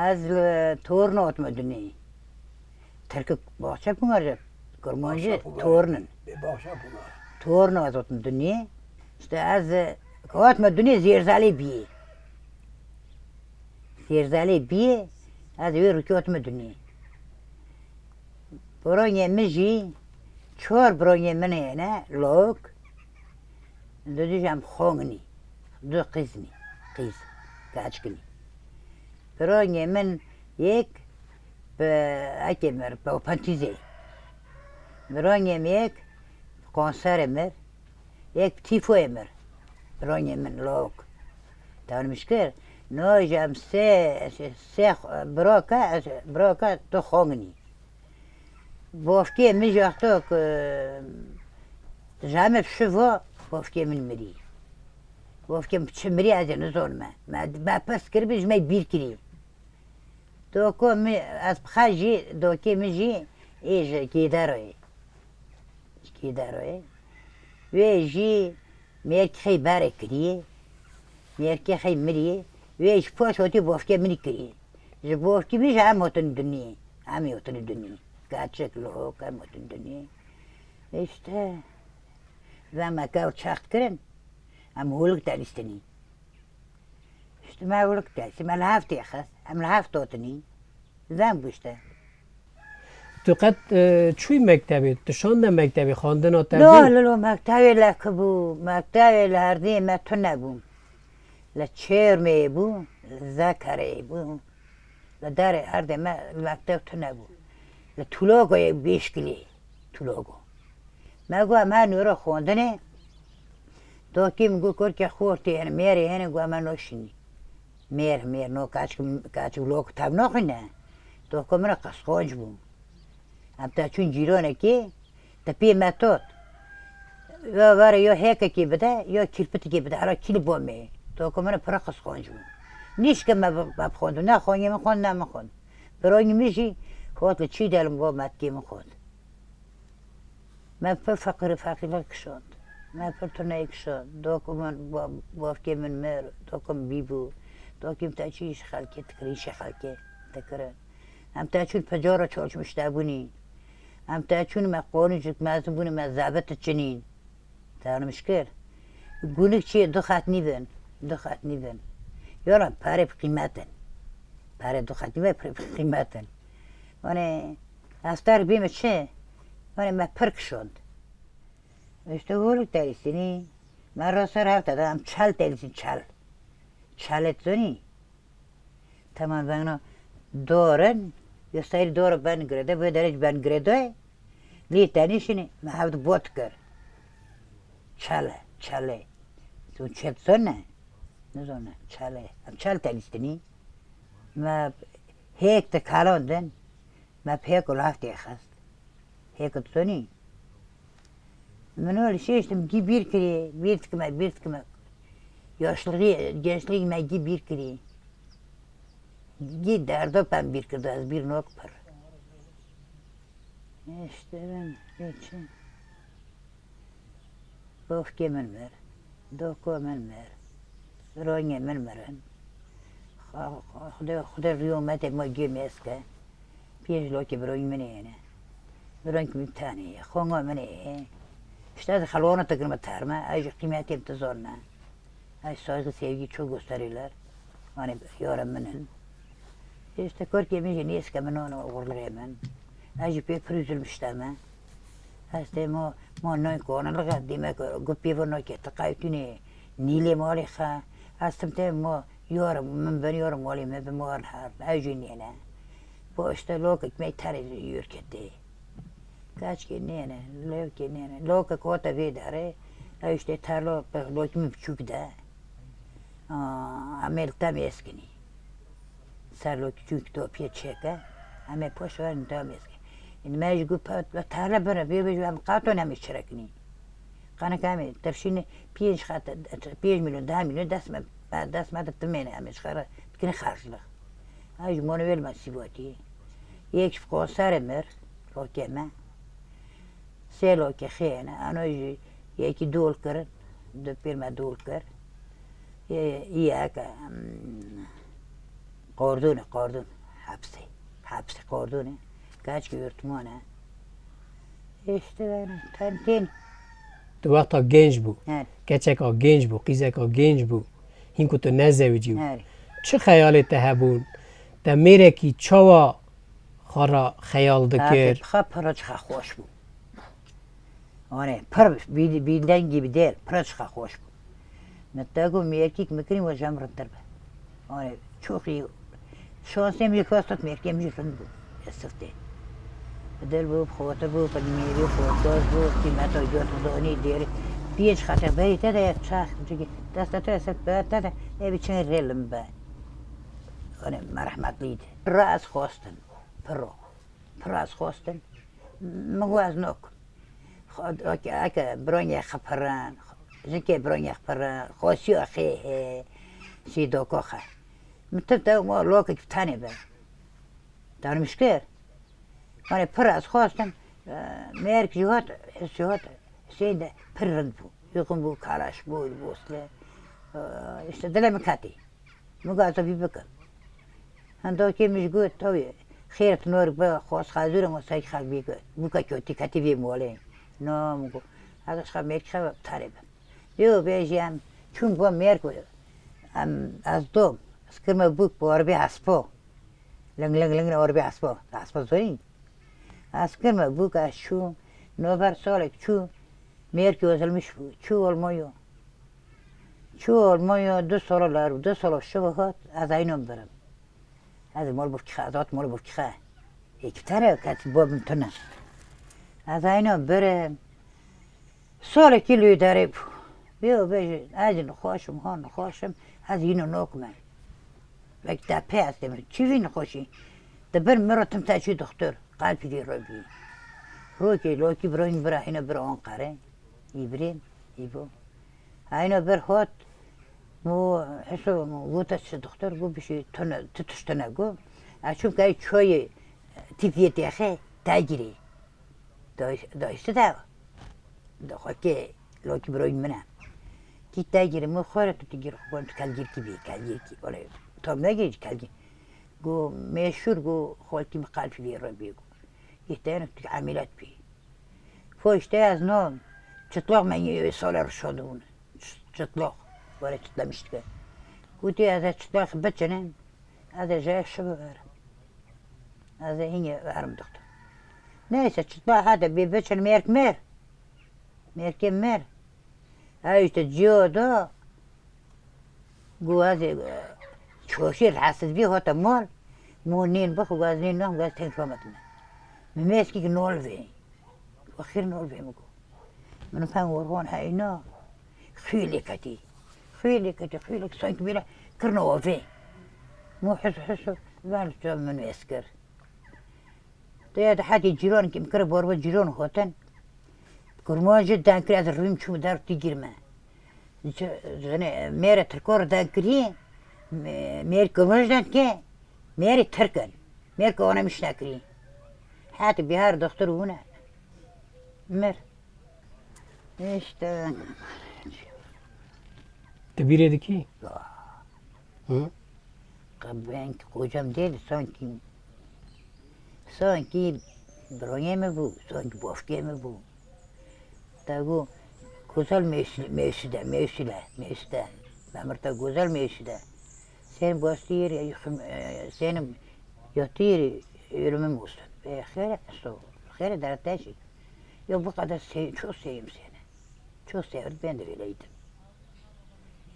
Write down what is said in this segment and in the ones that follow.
از تورن آتمدنی ترک باشه پونگاره کرمانجی تورنن باشه پونگاره تورن آتمدنی işte az آتمدنی زیرزالی بی زیرزالی بی از وی رکی آتمدنی برای مجی چهار برای منه نه لوک دو دیجم خونگنی دو قیزنی قیز کچکنی برای من یک به اکمر به پنتیزی برای من یک کنسر مر یک تیفو مر برای من لوک دانمش کرد ناجم سه براکا تو خونگنی بافکی میشه وقتا که جامع شوا بافکی من مری بافکی چه مری از نزون ما پس کرد بیش می بیر کری تو که می از بخشی دو که میجی ایش کیداروی و جی مرکی باره کری مرکی خی مری و ایش پاس هاتی بافکی منی کری ج بافکی میشه هم هاتن دنی gerçek lohok amotun dönüyor. İşte ben makav çaktırın ama huluk da isteni. İşte ma huluk da şimdi hafta yakas ama hafta otuni zam bu işte. تو قد چوی مکتبی دشان مکتبی خواندن آتردی؟ لا مکتبی لکبو مکتبی لهردی متون نبوم لچرمی بو ذکری بو لدار هر دم مکتب تو نبود لطلاقو بیش کلی طلاقو مگو من نورا خوندنه تو کیم گو کر که خورتی هن میری هن گو من نوشینی میر نو کاچ لوک تاب نخینه تو کمرا قسخونج بوم ام تا چون جیرانه کی تا پی متوت یا واره یا هیکه کی بده یا کلپتی کی بده هر کلی بومه تو کمرا پر قسخونج بوم نیش که من بخوندم نه خونی من خوند نه من خوند برای میشی خود چی دلم گو متکی من خود من پر فقیر کشند من پر تنهی کشند دو کم بافکی من مر دو کم بیبو دو کم تا چیش خلکی تکریش خلکی تکرن هم تا چون پجارا چالش مشتابونی هم تا چون ما قانون جک مازبونی ما زابط چنین تا مشکل گونک چی دو خط نیبن یارم پاره قیمتن پاره دو خط نیبن قیمتن وانه استار بیمه چه وانه ما پرک شد işte هولuk derisini ben rasar haftada çal derisin çal etsoni tamam ben o doğran gösteri doğru ben grede ve derece ben grede li tanışını ma havdu bot kar çale tu çetsona ne zona çal derisini ma hek de kalondun ما بهيك ولافت خست هيك تصوني من öyle şey işte bir kere yaşlığı ma bir kere derdo ben bir kere az bir nok par işte ben geçin bofke men mer doko men mer ronya men meren خدا ریومت ما گمیسکه پیش لوکی برای منه نه برای که میتونی خونگا منه işte خلوانه تکرم ترمه ایش قیمتی امتزار نه ایش سایز sevgi çok gösteriyorlar hani yarım menen işte korkuyor mi niye ki ben onu uğurlayamam ایش pek pürüzülmüşler mi işte mo noy konalığa demek gupi var ki takaytuni nile maliha aslında mo yarım ben yarım olayım ben muar har ayjini ne bu işte lok ekmek yiyor kedi kaç ki ne lok ki ne lok kota vedare işte tarlo lok mi küçük de amel tam eskini sarlo küçük topiye çeka ama poş var tam eski in mecbur pat tarla bara bir am qaton am iştirakni kana kami tafshini 5 milyon 10 milyon دست ما تمنه همش خرا بکنه خرجله هاي مونويل مسيباتي يك في قصر مر روكما سيلو كخينا انا يك دول كر دو بير ما دول كر ياك قاردون حبس قاردونه گاچ که ارتمانه işte تنتین تو وقتا گنج بو هر کچکا گنج بو قیزکا گنج بو هینکو تو نزویجی بو هر چه خیالت هبون تا میره کی چاوا خارا خیال دکر بخواه پراچ خوش بود آره پر بیلدن gibi değil pıraç hoş bu. Metago merkek mekrin ve jamrat darbe. آره çok iyi. Şansım bir kastat merkem jifin bu. Esifte. Del bu خاطر bu قدیمی خوددار bu قیمت جات دانی دیر بیچ خاطر بیت ده چخ دیگه دست تو است بعد ده ای چن رلم به آره مرحمتلید راس خواستن پراس خواستن مگو از نوک خود اگه برای خبران زنکه برای خبران خوشی آخه سی دو کاخه متى ما لوك تاني به دار مشكلة أنا براس خاصة ميرك جهات سيدة برد بو يقوم بو كاراش بو البوصلة استدل مكاتي مقاطع في بكر هندو كي مش قوت توي خيرة نور بقى خاص خازورة مساج خال بيقول بوكا كوتي كاتي في مولين نو هذا شخص ميرك شباب تاريب يو بيجي چون بو ميرك از دوم اسکرم بوک با عربی اسبا لنگ عربی اسبا زنی اسکرم بوک از چو نوبر سالک چو میرکی وزلمش بود چو آلمانیا 2 سال لارو 2 سال شبهات از اینم برم از مال بفکه ازات مال بفکه اکتره کسی با بمتنه از اینم برم سال کیلوی داره بیا بیش از این خواشم از اینو نکمه وقت دپه هستم چی وین خوشی دبر مراتم تاچی دکتر قلبی دی روی لوکی براین برا اینا برا آنقره ایبریم ایبو اینا بر هات مو حسو مو گوتش دکتر گو بشی تتشتنه گو چون که چای تیفیت یخه تاگیری دایسته دا که لوکی براین منه کی تاگیری مو خوره تو تگیر خوبان تو کلگیر کی ولی tam ne geldi go meşhur go halkim kalp bir bigo işte ameliyat bi fo işte az no çıtlak men solar şodun çıtlak böyle çıtlamıştı kutu az çıtlak bıçının az jay şuber az yine varım doktor neyse çıtlak hadi bir bıçın merkem ay işte ciyoda go az شوشير حاسس بيه هو تمال مونين بخو غازنين نوم غاز تين فهمتنا مماسكي نول في وخير نول في مكو من فهم ورغون هاينا خيلي كتي سوين كبيرة كرنا وفي مو حسو قال جاب من يسكر تياد حاتي جيرون كم كرب وربا جيرون خوتن كرمان جدا كري از الرمي شو دار تيجير ما ميرة تركور دا كريه مير كمجدن كي مير تركن مير كوانا مش ناكرين حتى بيهار دكتور هنا مير ايش تا تبيري دكي قبلك قوجم ديل سانكي برايم بو سانكي بوفكيم بو تاغو güzel meşide Memurta güzel meşide sen bastır senin yatır ölümüm olsun ve xeyre dertleşik yok bu kadar çok sevim seni çok severim ben de öyleydim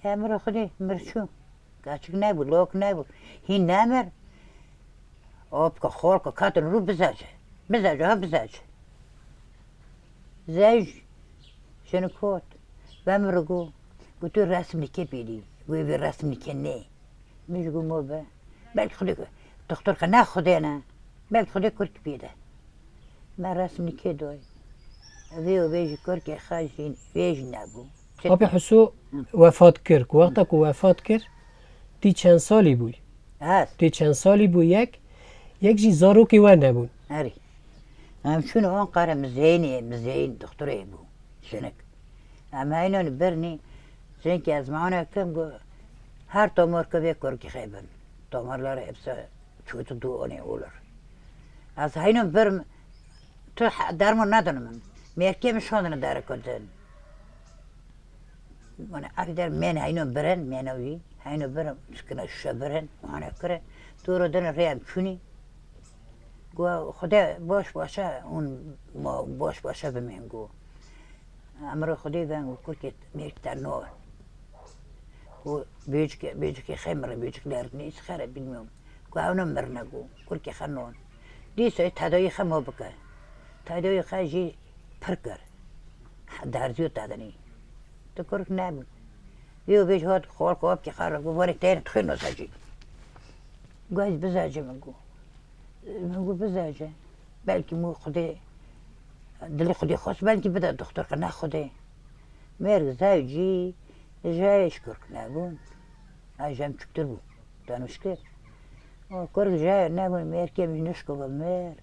ya mırıkıdı mırçu kaçık ne bu lok ne bu hin ne mer opka xorka katın ru bizacı zej şunu kot ben mırıgı قلتو رسم نكي بيدي ويبي رسم نكي ني مش قو مو با بالك خديك دكتور كنا خدينا بالك خديك كرك بيده ما رسم نكي دوي ذيو بيجي كرك خاجين بيجي نابو Abi Hüsnü vefat kir. Vakta ku vefat kir ti çend salî bûy? Ti çend salî bû yek jî zarokê we nebûn. Herî. Em şunu Ankara mizeyn doktorê bû. Şenek. Em heynon birnî زين كي أزمعنا كم هر تمر كبير كورك خيبن damarları hepsi kötü doğru olur. Az hayının bir tu derman nedenim. Merkemi şu anda derek odun. Bana akder men hayının biren menavi. Hayının biren sıkına şu biren. Bana kere doğru dön reyam kuni. Gua Xuda boş başa un boş başa bemen go. Amro Xuda ben kurket merkter no. Bu büyük xemre büyükler ne işgara bilmiyorum. Gua onun merna go. Kurke xanon. Diyse tadayı xemo baka. Tadayı xaji perker. Darziyo tadani. تو کرک نبود یه بیش هات خال کوب که خراب گواری تیر تخین نساجی گاز بزاجه مگو بزاجه بلکه مو خودی دلی خودی خواست بلکه بده دکتر که نه خودی مرگ زوجی جایش کرک نبود آجام چکتر بود دانش کرد کرک جای نبود مرگ که میش نشکو با مرگ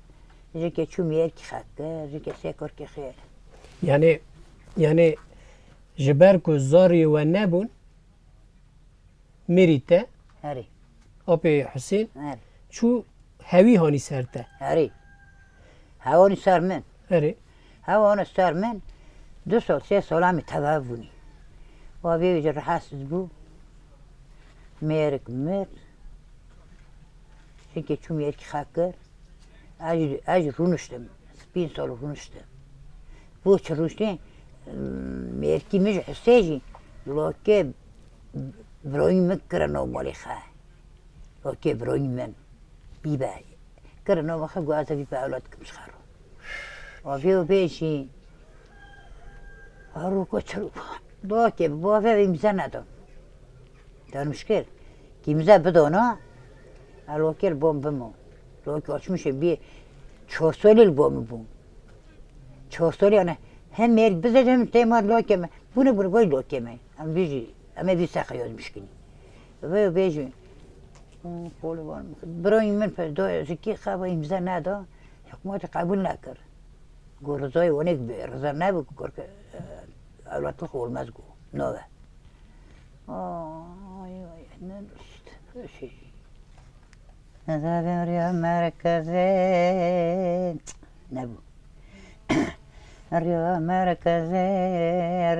جه که چو مرگ خاکه جه که سه کرک خیر یعنی جبر کو زاری و نبون میریته هری آبی حسین هری چو هوی هانی سرته هری هوانی سر من هری هوانی سر من 2 سال 3 سال همی تبابونی و بیوی جر حسد بو میرک مرد چون که چون میرک خاکر اج رونشتم 5 سال رونشتم بو چه رونشتم مرکی میشه حسیجی لوکه برای من کرنو مالی خواه لوکه برای من بی بای کرنو مخه گوازه بی بای اولاد کمش خارو و بیو بیشی هرو کچرو لوکه بوافه امزا ندم دارمش کرد که امزا بدانا لوکه البوم بمو لوکه açmışım bir 4 سالی البوم بوم 4 سالی ana hem merk bize hem temar lokeme. Bunu koy lokeme. Ama bir sakı yazmış ki. Ve beji. Kolu var mı? Burayı men perde zeki khaba imza nada. Hükümet kabul nakar. Gorzay onek bir rıza ne bu korku. Avlatlık olmaz bu. Nova. Ay ne işte şey. Nazar ya merkeze. Ne bu? ریا مرکزی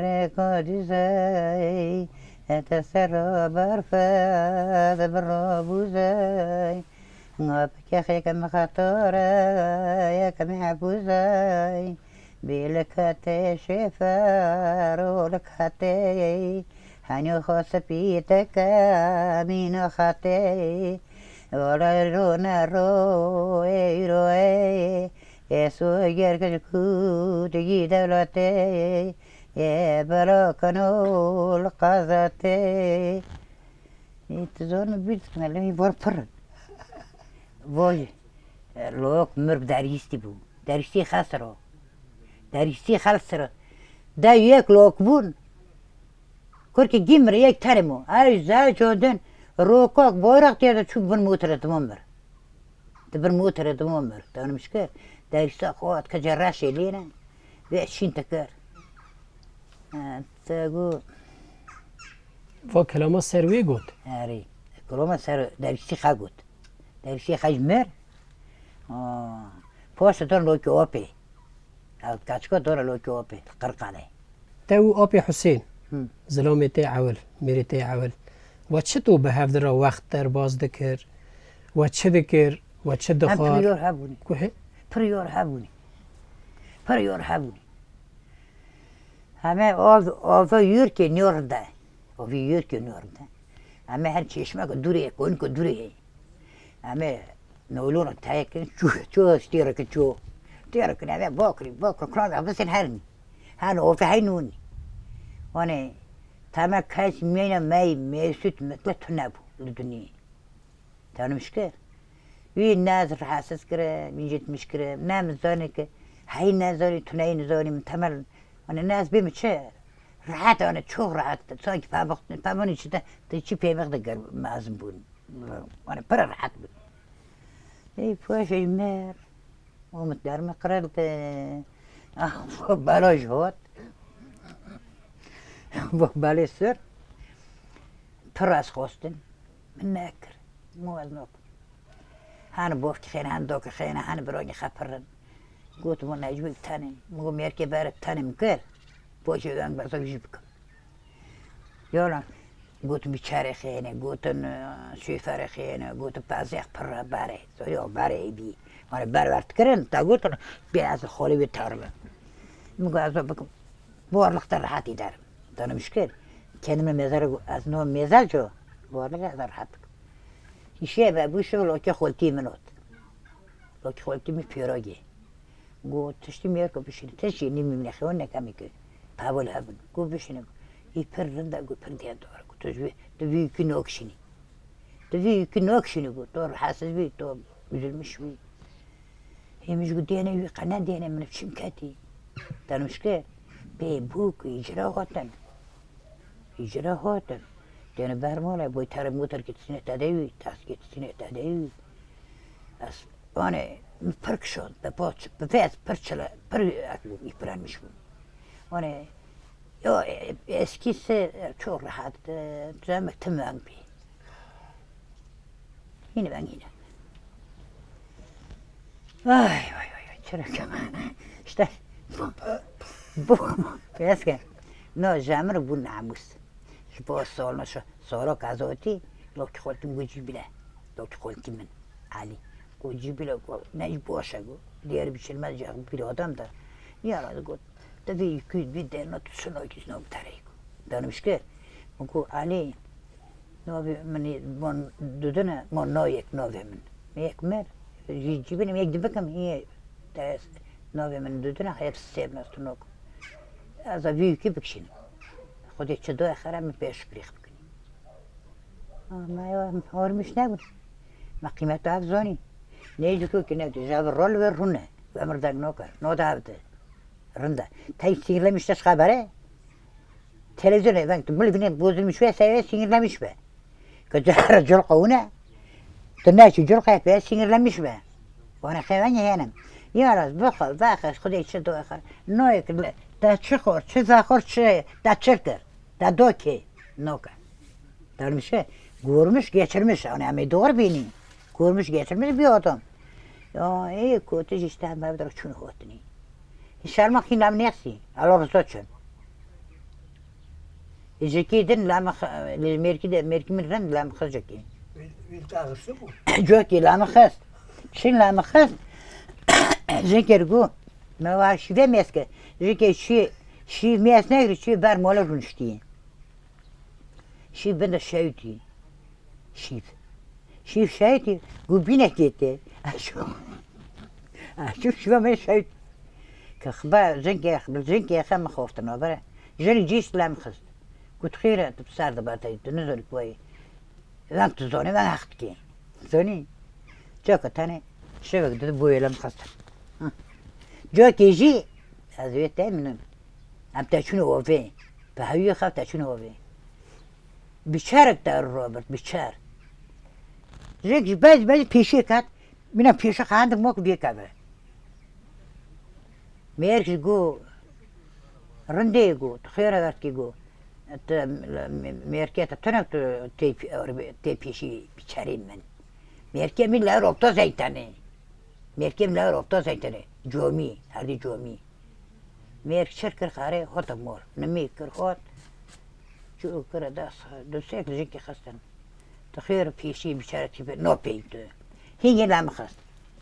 رکودیزی اتسرا برفد برابوزی ناب که خیکم خطاره یکم حبوزی بیلکت شفر و لکتی هنو خاص پیتک مینو خطی ولا رو نرو ایرو ای Yesu gerçek kutigi devlete ye barakanul qazate itzon bitmeli var par vay lok mürb daristi bu daristi khasro da yek lok bun kurki gimr yek tarimo ay za joden rokok boyrak diye çub bun mutredim ömür تبر موتر دمومر تانو مشكل دايشتا خوات كجراش لينا بيشين تكر تقول و کلام سروی گوت هاري كلام سر دايشتي خاغوت دايشتي خاجمر پوست دون لوكي اوبي او كاتشكو دون لوكي اوبي قرقالي تو آبی حسین ظلامتی عول میریتی عول و چه تو به هفت را وقت در باز دکر و چه دکر و چه دخوار پریور هبونی کوه پریور هبونی همه آوا یور که نورده همه هر چشمه که دوره کن که دوره همه نولون تایی کن چو استیره که چو تیره کن همه باکری کلان بسن هرنی هن آفه های نونی وانه تمام کس مینا میسوت مثل تو نبو لدنی تانمش که وی ناز حاسس کره میجت مشکره نام زانی که هاي نازوني تناين زوني من تمر أنا ناس بيمشي راحت أنا شو راحت صايك فابوني شتا تيجي بيمخ دقر مازم بون أنا برا راحت بون إيه فوش يمر ومتدار مقررت بالاش هوت بالي سر تراس خوستن من ناكر مو از نوک هن بوف که خیلی هن دو که خیلی هن برای خپرن گوت مو نجوی تنه مو میرکی بر تنم کرد باشه دن بسا بیش بکن یالا گوت بیچاره خیلی گوتن شیفر خیلی گوت پازیخ پر بره یا بره بی من برورد کردن تا گوتن بی از خالی به تارم میگه از بکن بارلخت راحتی دارم دانم مشکل kendime mezar az no mezar jo varlık azar hat işe ve bu şey loki xolti minot loki xolti mi pirogi go tişti mi ko bişini teşi ni mi ne xon ne kamike pavol habın go bişini i perrında go perdiye doğru go tujvi de büyük nokşini de büyük nokşini go doğru hasız bir to üzülmüş bir hemiş go diyene bir kana diyene min şimkati tanış ki be bu icra hotan icra hotan yani bermale bu tarım motor gitsin tedavi tas gitsin tedavi as yani park şon be poç be fes parçala par aklı ipranmış bu yani yo eskisi çok rahat demek tamam bir yine ben yine ay çırık işte bu eski no jamr bu namus bu solma şu sonra kazoti lok xoltim goji bile lok xoltimin ali goji bile ne boşa go diğer bir şeymez ya bir adam da yaradı go da bir küt bir de not şunu ikisi no tarayı danmış ki bu ali no bir mani bon dudana mon no yek no vemin yek mer jibini yek dibakam iyi da no vemin dudana hep sevmez tunok az büyük bir şey خودی چه دو آخره می پیش بریخت کنی ما هرمش نبود ما قیمت دو افزانی نیجو که نبود جاب رول و رونه و امر دگ نکر نودابده رنده تای سینگلمیشتش خبره تلویزیونه بانک تو بلی بینیم بوزلمیش و سایه سینگلمیش به که جهر جل قونه تنهاش جل قیف به سینگلمیش به وانا خیوانی هنم یاراز بخل خودی چه دو آخر نویک دا چه خور چه زخور چه دا چرکر da doki noka. Dermişe görmüş geçirmiş hani ama doğru beni. Görmüş geçirmiş bir adam. Ya iyi kötü işte ben de şunu hotni. Şarmak hinam nesi? Allah razı olsun. İzekidin lama merkimin ren lama khazaki. Vil tağısı bu. Joki lama khaz. Şin lama khaz. Zekergu. Ma var şive meske. Zeke şi mes negri şi ber mola runşti. Şi ben de şevti. Şi şevti. Gubine gitti. Şu ben şevti. كخبا زنكي خم خوفت نابره جري جيش لام خز كنت خيرة تبصار دبارتي تنزل كوي لام تزوني ما أخذكي زوني جاك تاني شبك دبوي لام خز جاك يجي هذا يتأمن أم تشنو وفي فهوي خاف تشنو وفي بشارك تار روبرت بشار زنك باز بيشي كات من بيشي عندك موك بيكابه ميركس جو رندي جو تخيرا ذاتكي جو ميركي تتنك تيبيشي بيشارين من ميركي من لا روبطة زيتاني ميركي من لا روبطة زيتاني جومي هذه جومي ميرك شركر خاري هوتا مور نمي كر هوت شو كرا داس دوسيك لجيكي خستن تخير بيشي بيشارتي نو بيت هي لا مخست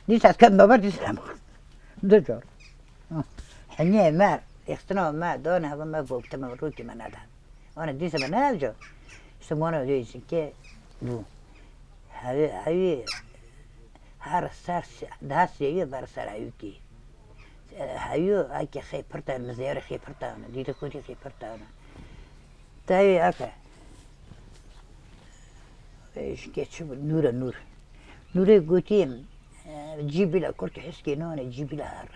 دي ساعت كم بابر دي ساعت مخست دجار حنيه مار يختنوا ما دون هذا ما فوق تمام روكي ما ندهم وانا دي سبب نرجع يسمونه دي كي بو هاي هار سار داس يي بار سار هايكي هايو اكي خي برتا مزيار خي برتا دي تكوتي خي برتا تاي اكا ايش كيتشو نور قوتيم جيبي لا كرت حسكي نون جيبي لا هار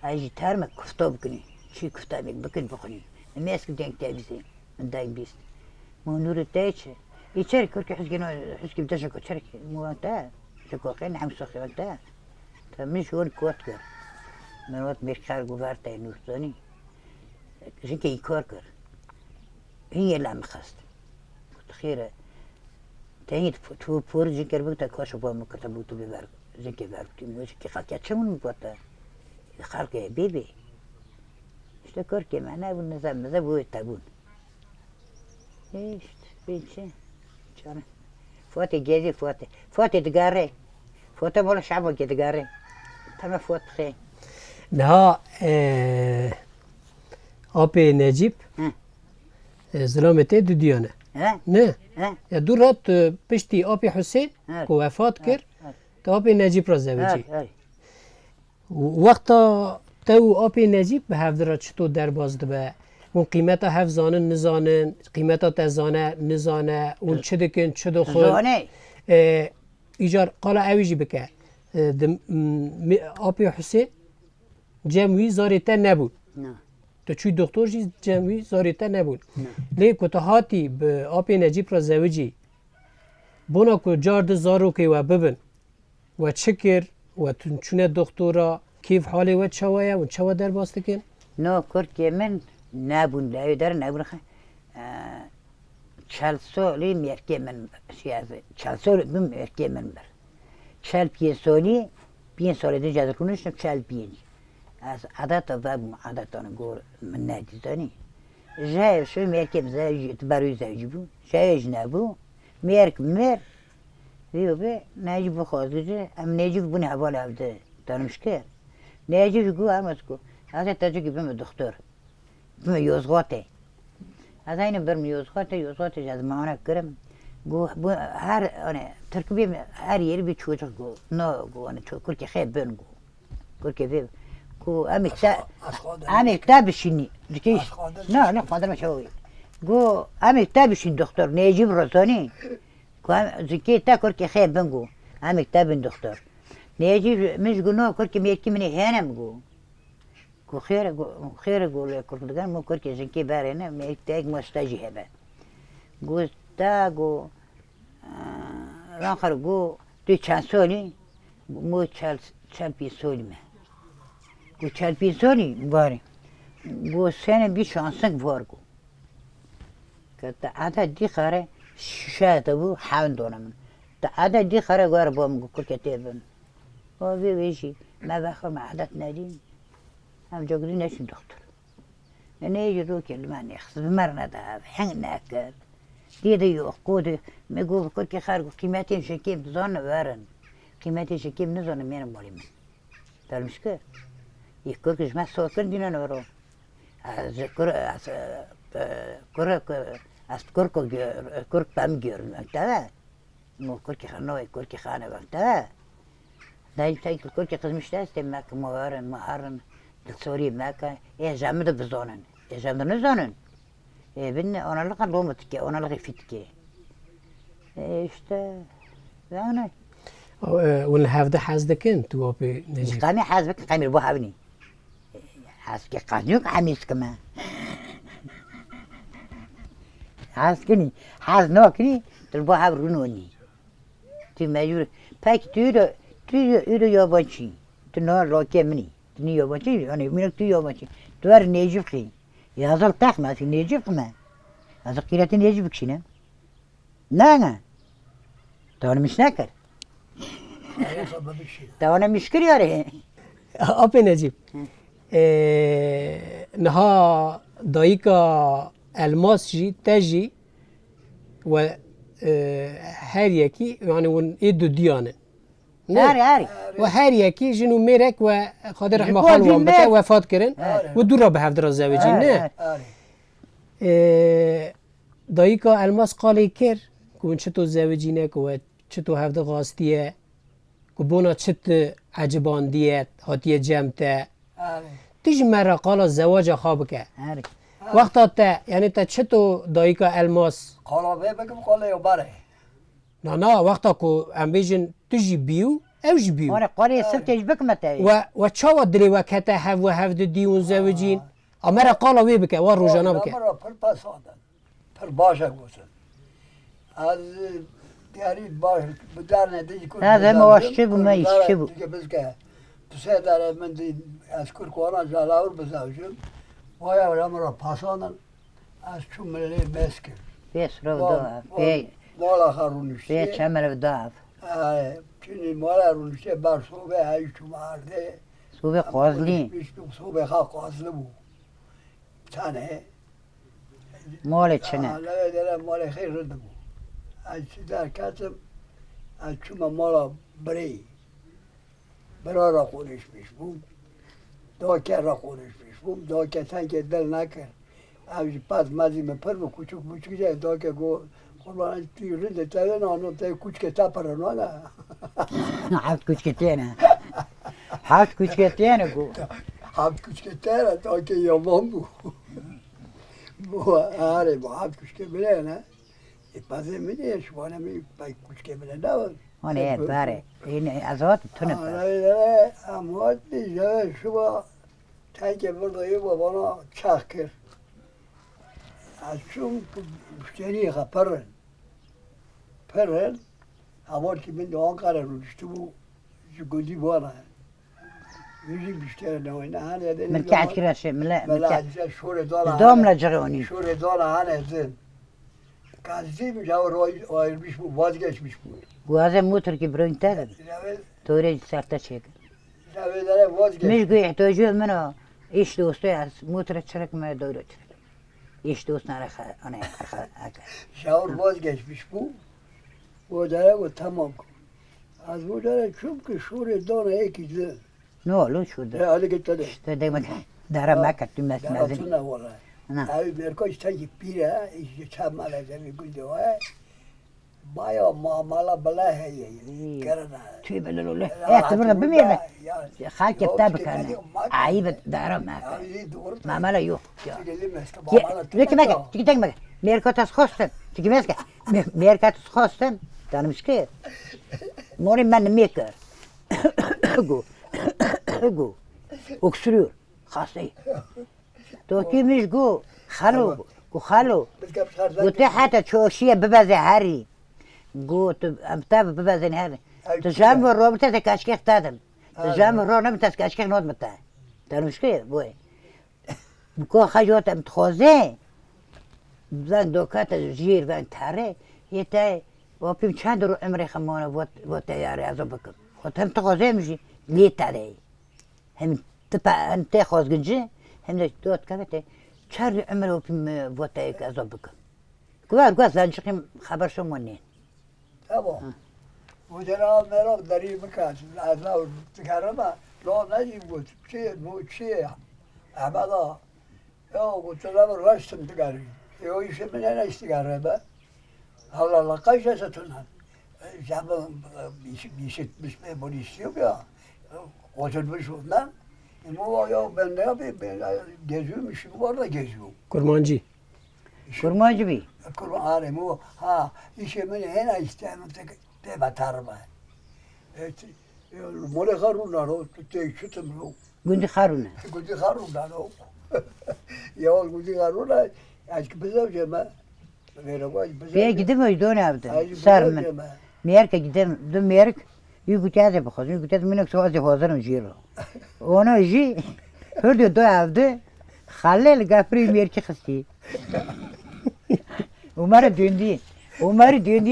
اجي تارمك كفتوب كني شي كفتابك بكن بقني الناس كدين تابسي من داي بيست مو نور التايش يشارك كرك حسكي بتشكو تشارك مو انت شكو قين عم سخي انت مش هون كوتكر من وقت ميركار غوارتا نورتوني جنكي كوركر هي اللي عم خست كنت خيره تهید تو پور ذکر بگو تا کاشو با مکتا بود تو ببر ذکر بر تو موش که خاکه چمون میگوته خالقه بیبی işte kör ki ne bu nizam bu tabun işte biçe canım Fatih gezi Fatih dgare Fatih bola şabo ki dgare tamam Fatih نها آپی نجیب زلامته دو دیانه ha نه ha یا دو رات پشتی آپی حسین که وفات کرد تا آپی نجیب را زوجی ha وقتا تو آپی نجیب به هفته چطور در باز به اون قیمتا هفت زانن نزانن قیمتا تزانه نزانه اون چه دکن چه دخول زانه ایجار قالا اویجی بکه آپی حسین جمعی زاریته نبود نه تو چوی دکتر جی جمعی زاریته نبود لی کتا هاتی به آپی نجیب را زوجی بونا که جارد زارو که و ببن و چکر و چونه دکتورا کیف حالی و چوایه و چوا در باست کن نه کر که من نبون لای در نبون خه 40 سالی مرکی من سیاسه 40 سال بیم مرکی من بر 45 سالی 5 سال دیگه جذر کنشم 45 از عادت و عادتان گور من ندیدانی جای شو مرکم زوج بروی زوجی بود جایش نبود مرک ویو به نجیب خواهده ام نجیب بونه حوال هفته دانمش کرد نجیب گو همز گو از تاجو که بیم دکتر بیم یوزغاته از این برم یوزغاته از معانه کرم گو هر آنه ترکیبی هر یری بی چوچک گو نه گو آنه کل که خیلی بین گو کل که بیم گو امی کتاب بشینی دکیش نه خواندر مشاوی گو امی کتاب بشین دکتر نجیب رسانی گو زکی تا کل که خیلی بین گو امی کتاب بین دکتر نجیب مش گو نه کل که میرکی منی هنم گو گو خیره گو کردگان مو کل که زکی باره نه میتاگ مستاجی هبه گو تا گو رانخر گو توی چند سالی مو 45 سالی مه گو 45 سالی باره گو سنه بی شانسنگ بار گو که تا عدد دی خاره شاید بو حاون دونم تا عدد دی خاره گوار بام گو کل که تیبن و ویجی ما بخور ما عدد ندیم هم جاگری نشین دکتر نه یه رو که من یخص بمر نده هنگ نکرد دیده یو قوده میگو کل که خرگو قیمتی شکیم زان ورن قیمتی شکیم نزانه میرم بالی من دارمش که یک کرکش من سوکن دینا نورو از کرک بم گیرم تا مو کرک خانه کرک خانه وقتا دایم تایی کرک قزمشته است مک مهارن دلسوری مک جامد بزانن جامد نزانن بن انا لقى لومتك انا لقى فيتك işte yani اون هفته حزدکن تو آپی نجیب قامي حاسبك قامي البو حابني حاسك قانيوك عميس كمان حاسكني حاس نوكني البو حاب رونوني تي ماجور باك تيرو يابانشي تنور روكي مني تني يابانشي انا منك تو يابانشي دوار نيجيب خي يهزل تخمه في نيجيب ما هذا قيلة نيجيب كشينا نه تو مش نكر تو انا مشكل ياره آپی نجیب نها دایکا الماس جی تجی و هر یکی یعنی اون ایدو دیانه هاري و هر یکی جنو میرک و خاطر رحمه خان وان بته وفات کرن و دو را به هفت را زوجی نه دایکا الماس قالی کر که اون چطور زوجی نه که چطور هفت غاستیه که بونا چط عجباندیت هاتیه جمته تیج مرا قالا زواج خواب که هاري وقتا تا یعنی تا چطور دایکا الماس قالا بگم قالا یو باره نه وقتا که ام بیجن تجی بیو اوج بیو وانا قاري صرت يجبك متى و چاوا دری وکتا هفت دیون زوجین امرا قالا وی بکه و روزانه بکه مرا پر پسادن پر باشه گوشن از دیاری باش بدر ندی کن هذا ما واشتي بما يشتبو دیگه بزگه پسه داره من دی از کرکوانا جلاور بزوجم ویا مرا پسادن از چون ملی مسکر بس رو دو مالا خرونشتی به چمل داف چنین مالا رونشتی بر صوبه هایی چوم عرده سوبه قازلی بیش صوبه خواه قازله بود تنه مال چنه لگه داره مال خیر رده بود از چی در کتم از چوم مالا برا را خونش بیش بود داکه را خونش بیش بود داکه تنگ دل نکرد اوش پس مزیم پر و کوچک جای داکه گو قربان تی رنده تاوه نانو تای کوچک تا پر نانه هفت کوچکتینه هفت کوچکتینه گو هفت کوچک تره داکه یامان بود بو آره با هفت کوچک بله نه پس میده شوانه می پای کوچک بله نه آنه باره این ازات تونه پر آره اموات بیجه شما تنگ بردایی بابانا چخ کرد از چون مشتری پرن همون که من دوان قرار روشته بود گودی بانه میجی بیشتر نوی نه هنه دنی من کعد کرشه ملا عجیزه شور دانه دوم لجرونی شور دانه هنه زن کازی میشه آیر بیش بود وازگش بیش بود گوازه موتر که برون تاده توره سرتا چیکن نوی داره وازگش مش گوی احتاجه منو ایش دوسته از موتر چرک من دوره چرک ایش دوست نرخه آنه اکر شاور وازگش بیش بود و داره و تمام کن از او داره چون که شور دانه یکی زن نو لون شده حالی که تده işte demek dara makat düğmesi در lazım. اصلا والله نه اوی برکاش تنگی پیره ایش چند مالا زمین گلده وای بایا معامله بلا هیه کرده Tüy böyle lolo. Evet burada bilmiyorum. Halk tabi kanı. Ayıp dara makat. اوی دور Mamala yok. Ya. تگلی مثل Ki معامله peki makat. Tiki tek makat. Merkatas kostum. Tiki meska. Merkatas kostum. Tanımış ki. Morim ben mekar. Go. Go. Öksürüyor. Hastayı. Dokuymuş go. Halo. Go halo. بسكب شهر قلت حتى تشوشيه ببازي هاري قلت امتاب ببازي هاري تجام الروبرتا تكاشكيخ تادم تجام الروبرتا تكاشكيخ نود متاع ترى مش كده بوي بكو خجوت متخوزي بزن دوكات جير بان تاري يتاي وبيم چند رو عمري خمانه وات ياري ازو بكم خد هم تخوزي مشي ليه تاري هم تبا انت خوز گنجي هم دوت كافته چند عمري وبيم وات ازو بكم گوار زنجقیم خبر شما نین تمام و جناب مرا داری مکان از لو تکرمه لا نجیم بود چیه احمدا یا گفت لب رشتم تکرمی یا ایشه من نشتکرمه حالا لقایش ستونن جمع بیشت بشمه بونیشتیو بیا قوتن بشوندن اما یا بنده گزیو میشیم وارد گزیو کرمانجی kurmacı bir Kur'an mu ha işe men en istemem te batarma. Mole harunlar o te şutum o. gündü haruna Gudi harunlar o. Ya gudi harunlar aşk bize cema. Vera var bize. bir gidip öyle ne yaptı sarmın Merke gidem dün merk yükütede bakız yükütede minik soğazı hazırım jiro onu ji hırdı doyavdı Halil gafri merke xısti Umar döndü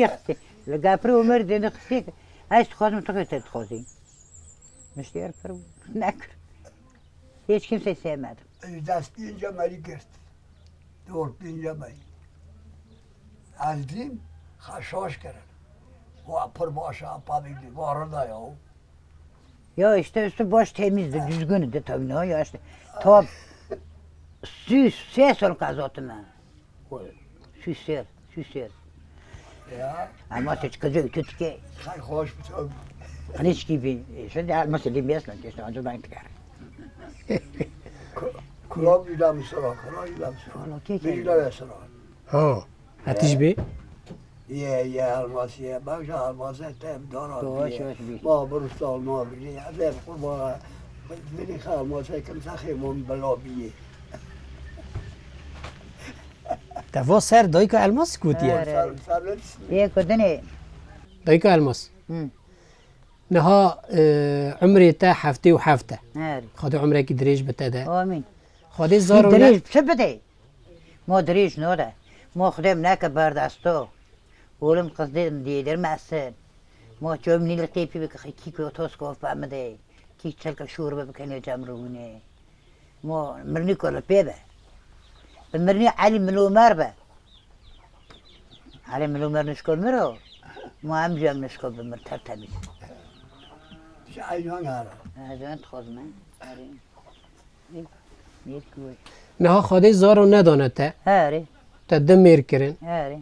xısti gafri Umar döndü xısti ay xozum tıkıtı xozim müşteri per nakr hiç kimse sevmedim Dast deyince meri gert. Doğru deyince meri. Azdim haşhaş kere. O apır başa apabildi. Varı da ya. Ya işte üstü boş temizdi, düzgündü tabii ne ya işte. Top ses ol kazottu ben. Süser. Ya. Ama hiç kızı kötü Hay hoş bir tabi. hiç gibi. Şimdi alması limiyasla işte önce ben tıkar. Kulağım ilam sıra. Valla kek. Bilgiler sıra. ها هتیش بی Ye almaz ye. Başa almaz etem dara. Doğru bir. Ma burust alma bir. Azem kurbağa. Beni kalmaz kim sakimon bela biye. دفا سر دایک الماس کوتیه Sarılsın. Bir kadını. دایک الماس Hı. نها عمري تا حفتي وحفته Evet. خاطر عمرك دريج بتدا Amin. خاطر زارو دريش بسبته. ما دريش نوده. ما خدم نک بردستو. Oğlum kız dedim diyeler mesin. Ma cömnili keyfi bir ki kotos kof bamde. Ki çelka şurba bir kanı camruni. Ma mirni kola bebe. Mirni Ali Mlumer be. Ali Mlumer nişkol miro. Ma amcam nişkol bimir tertemiz. Aynen ara. Azan txozma. Niye koy? نه خودی زارو ندانه ته Hadi, ته دمیر کرن hadi.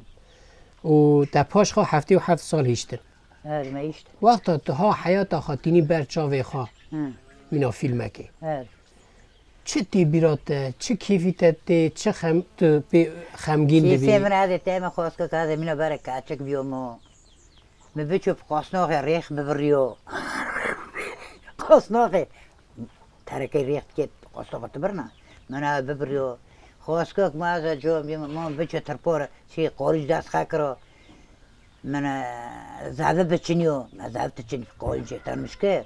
و ته پاش خو 77 سال هیشتر Hadi ma işte. وقتا تو ها حیات خاطینی بر چاوی خوا Hı, مینا فیلمه که hadi. چه تی بیراته چه کیفیته چه خم تو بی خمگین Ki دبی semin adet tema khoska kaze mina baraka açık biyomu. Me biçup qasnağı rih bibiriyo. Qasnağı. Tarike rih ket qasnağı tibirna. Mana bibiriyo. Khoska maza jom yom ma biçu terpor şey qorij das khakro. Mana zabe biçiniyo. Ma zabe tiçin qorij tanmış ki.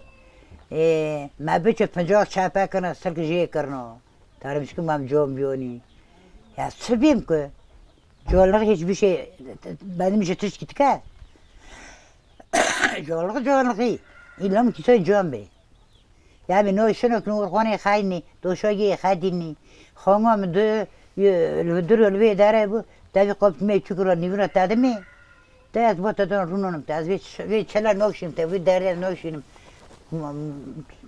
Ma biçu 50 çapa kana sirkje karno. Tarmış ki mam jom biyoni. Ya sıbıyım ki. Joğulları hiçbir şey, benim işe tüş gittik ha. Joğulları. İlla mı ki sen joğun bey. Ya ben o işin okunu urğanı khayni, doşogi khadini. Khonga mı de, lüdür ölve idare bu. Tabi koptme çukura nivra tadı mı? Taz bu tadan rununum taz ve çeler nokşim tabi derler nokşim.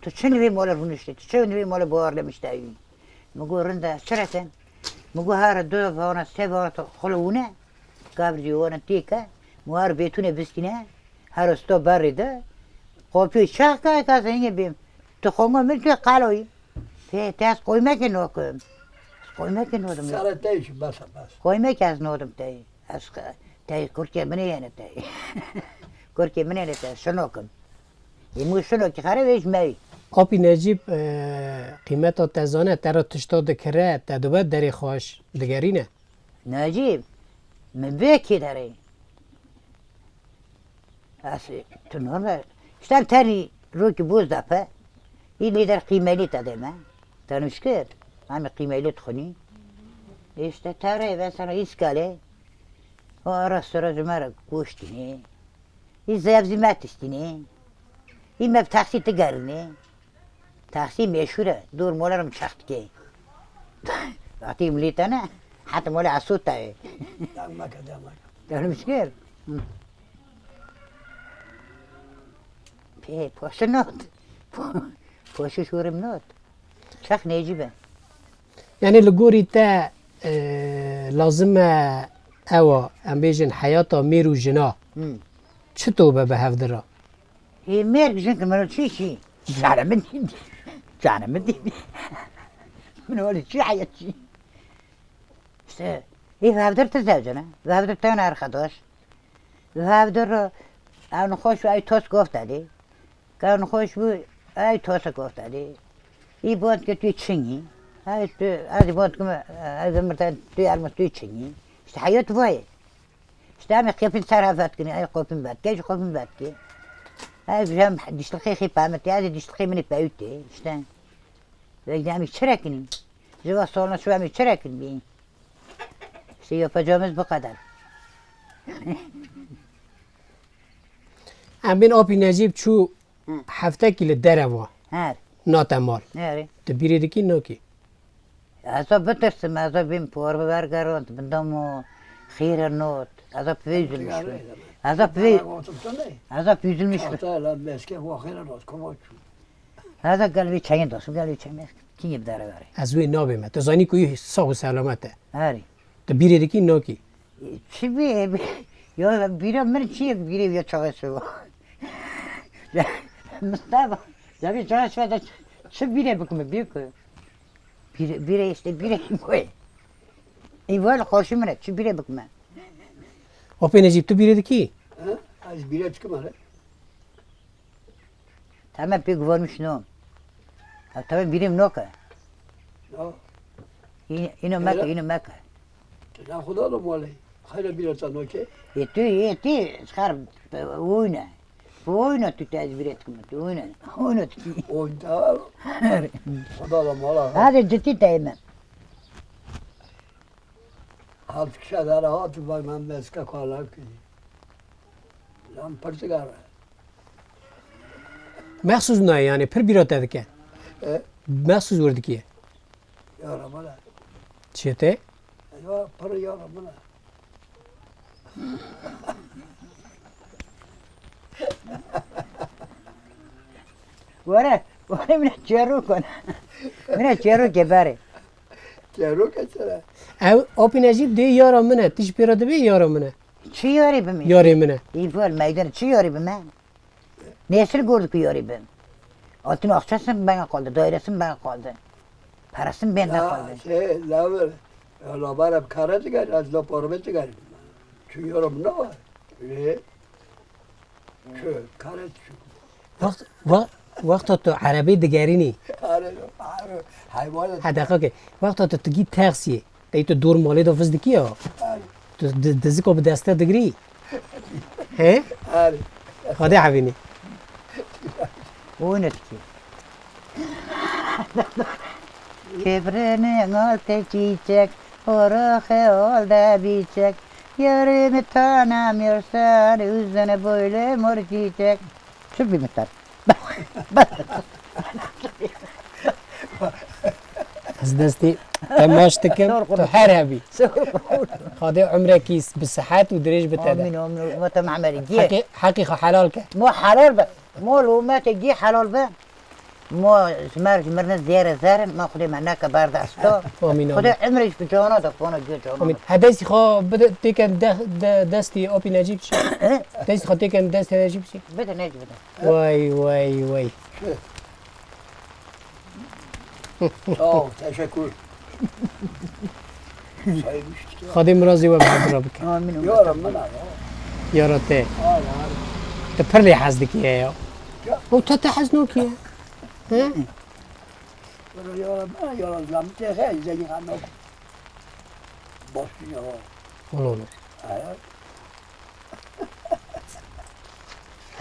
Tüçün ve mola runuştu, tüçün ve mola boğarlamış tabi. Mugurunda çıreten. مقهار دو فانا سبعة خلونه قبل جوانا تيكا مهار بيتونه بسكينه هر استو برده قوبي شاكا كاسيني بيم تخونغو ملتو قالوي في تاس قويمك نوكم قويمك نودم Sana değiş bas. قويمك از نودم تاي اس تاي كوركي مني انا تاي كوركي مني انا تاي شنوكم يمو شنو كي خاري ويش ماي آبی نجیب قیمت تزانه ترا تشتا دکره تدوبه دری خوش دگرینه نجيب من بيكي داري أصلي تنورما اشتغل تاني روكي بوز دافع اللي در قيمالي تدمه تاني مشكل عم قيمالي تخني işte tare ben sana iskale o ara sıra cumara koştini izleyip istini İmem taksi tigarını taksi meşhure dur molarım çaktı ki atayım litana hatta mola asut tayi Demek. öyle müşkil pe poşu not poşu şurum not çak necibe یعنی لگوری تا لازمه اوا ام بیجن حیاتا میرو جنا چطور به هفدرا merk çünkü ben çiğ canımı değil من öyle çiğ hayatçı işte vavdır tezevcene vavdır tane arkadaş vavdır onu hoş ay toz goftadi kan hoş bu ay toz goftadi iyi bot ki çingi ay hadi bot ki azamırtan duyarmış çingi işte hayat vay işte ama kıyafın sarafat kini ay kopun bat geç kopun bat ki ay jam dişliği khipameti hadi dişliği meni payuti işte ve yani çirekini Cevap sonra şu an çirekini bir şey yapacağımız bu kadar ام بین آبی نجیب چو هفته کل دره وا her ناتمال nere تو بیری دکی نو کی azap bitirsin azap bin porba vergaront bindamo khira not azap üzülmüş azap üzülmüş Hatayla meske vakıra not komoç. azap kalbi çayın dostum kalbi çayın kim gibi dara var از وی نابه تو زانی کوی ساق و سلامته her تو بیری دکی نو کی çibi ya biri mer çiğ biri ya çağısı Mustafa ya bir çağısı da çiğ biri bakımı büyük biri işte biri koy İval hoşuma çiğ biri bakımı آبی نجیب تو بیری دکی Az bire çıkmadı. Tamam pek varmış no. Tamam birim noka. Yine meka. Ne kadar da mali. Hayır bire tan okey. Yeti çıkar oyna. Bu oyna tutacağız bir etkim. Oyna tut. Oyda. Kadar da mala. Hadi ciddi değme. Alt kişiler rahat var ben meske kalak. Lan Portegal. مخصوص نه یعنی پر بیرات دکه E, مخصوص ورد کیه yara bana. چیته Ya para yara bana. وره من چرو کنه من چرو که بره Kero kesene. او آپی نجیب دی یارا منه تیش پیرا دبی یارا منه چی یاری به من یاری منه این فال میدان چی یاری به من nesir gördük ki yari ben altın akçasın bana kaldı dairesin bana kaldı parasın bende Ya kaldı şey, laver. Ya laver hep kara çıkar, az la parme çıkar. Çünkü yorum ne var? Ve kö, kara çıkıyor. وقت تو عربی دگرینی Hayvanat. حداقل که وقت تو تگی تاکسیه دی تو دور مالی دو فز دکی ها تو دزی کو به دسته دگری he Her. خاده عبینی oynadı ki Kibrini altı çiçek Horakı olda biçek Yarımı tanımıyorsan Üzerine böyle mor çiçek Sür bir miktar از دستی تماش تکم تو هر هبی Sor خاده عمره کیس بصحت و دريج بتاده Amin amin ما تمعمل جيه حقيقة حلال که مو حلال بقى مو لو ما تجي حلال بقى مو سمارج مرنا زيارة زارن ما خدي معناك بارد أستو آمین خدي آمین عمرش بجانا دفعنا جو جانا آمین هدایسی خواه بده تیکن دستی آبی نجیب شی دستی خواه تیکن دستی نجیب شی بده نجي بده وای وای وای Sağ ol, teşekkür. Saymıştık ya. خاده مرازی و بعد را بکن آمين Yorum bana ya. یارا ته Hala. تا پر لی حزد کیه یا او تا تا حزنو کیه ها Böyle yorum bana yorum zam tehe izleyin anok. Boşun ya. اونو Hayır.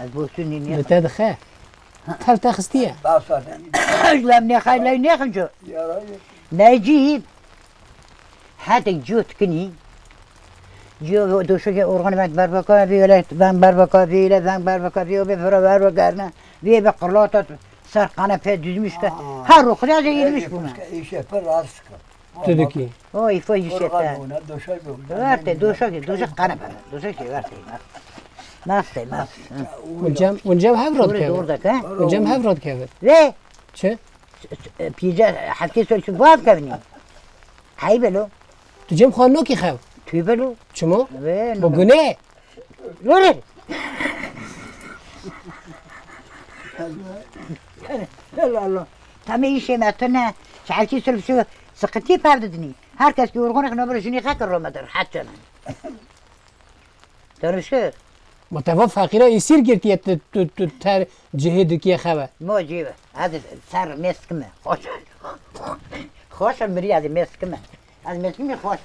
البوسون ينيخ نتا دخه تل تا خستیه Basardan. لم نخل لا ينيخ جو Yarayı. نجيب هذا جوت كني جو دوشك أورغان بنك بربكا بيولا بنك بربكا بيولا بنك بربكا بيولا بفرا بربكا بيه بقرلاطة سرقانة في düzmüş de her o kadar da girmiş buna. İş yapar rahat sıkar. تو دکی O ifo Organ yüşete. buna döşek yok. Verte doşak kanı bana. Doşak şey verte. Nasıl nasıl. ونجم هفراد Doğru که doğru da ka. ونجم هفراد که Ve چه pija hakki söyle şu vaat kavni. Hay belo. تو جم خانو کی خو Tüy belo. چمو Ve با گناه Lore. Allah Allah. Tam işe metne. Şahki söyle şu sıkıntı perdedini. Herkes ki urgun ekne böyle şunu kakır romadır hatta. Tanışır. متفا فقیرا ایسیر گرتیه تو تر جهه دکیه خواه موجبه هذا سر مسكمه خوش خوش مري هذا مسكمه هذا مسكمه خوش